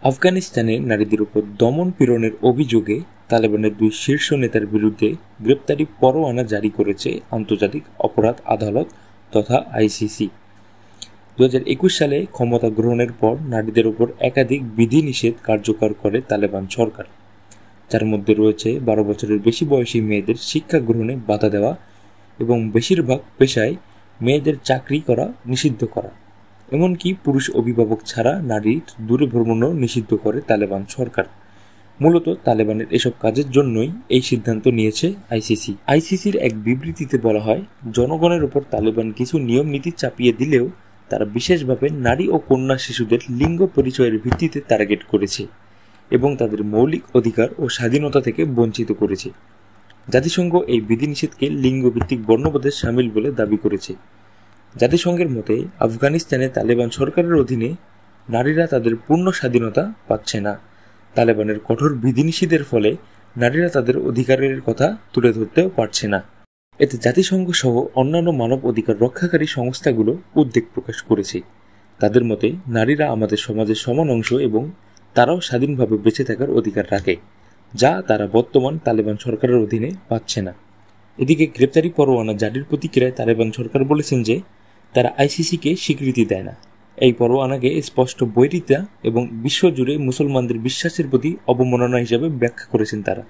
আফগানিস্তানে নারীদের উপর দমন পীড়নের অভিযোগে তালেবানের 2 শীর্ষ নেতার বিরুদ্ধে গ্রেপ্তারি পরোয়ানা জারি করেছে আন্তর্জাতিক অপরাধ আদালত তথা আইসিসি। 2021 সালে ক্ষমতা গ্রহণের পর নারীদের উপর একাধিক বিধিনিষেধ কার্যকর করে তালেবান সরকার, যার মধ্যে রয়েছে 12 বছরের বেশি বয়সী মেয়েদের শিক্ষা গ্রহণে বাধা দেওয়া এবং বেশিরভাগ পেশায় মেয়েদের চাকরি করা নিষিদ্ধ করা। এমনকি পুরুষ অভিভাবক ছাড়া নারীর দূরে ভ্রমণও নিষিদ্ধ করে তালেবান সরকার। মূলত তালেবানের এসব কাজের জন্যই এই সিদ্ধান্ত নিয়েছে আইসিসি। আইসিসির এক বিবৃতিতে বলা হয়, জনগণের উপর তালেবান কিছু নিয়ম নীতি চাপিয়ে দিলেও তারা বিশেষভাবে নারী ও কন্যা শিশুদের লিঙ্গ পরিচয়ের ভিত্তিতে টার্গেট করেছে এবং তাদের মৌলিক অধিকার ও স্বাধীনতা থেকে বঞ্চিত করেছে। জাতিসংঘ এই বিধিনিষেধকে লিঙ্গভিত্তিক বর্ণবাদের শামিল বলে দাবি করেছে। জাতিসংঘের মতে আফগানিস্তানে তালেবান সরকারের অধীনে নারীরা তাদের পূর্ণ স্বাধীনতা পাচ্ছে না। তালেবানের কঠোর বিধিনিষেধের ফলে নারীরা তাদের অধিকারের কথা তুলে ধরতেও পারছে না। এতে জাতিসংঘ সহ অন্যান্য মানব অধিকার রক্ষাকারী সংস্থাগুলো উদ্বেগ প্রকাশ করেছে। তাদের মতে নারীরা আমাদের সমাজের সমান অংশ এবং তারাও স্বাধীনভাবে বেঁচে থাকার অধিকার রাখে, যা তারা বর্তমান তালেবান সরকারের অধীনে পাচ্ছে না। এদিকে গ্রেপ্তারি পরোয়ানা জারির প্রতিক্রিয়ায় তালেবান সরকার বলেছেন যে তারা আইসিসিকে স্বীকৃতি দেয় না। এই পরোয়ানাকে স্পষ্ট বৈরিতা এবং বিশ্বজুড়ে মুসলমানদের বিশ্বাসের প্রতি অবমাননা হিসেবে ব্যাখ্যা করেছেন তারা।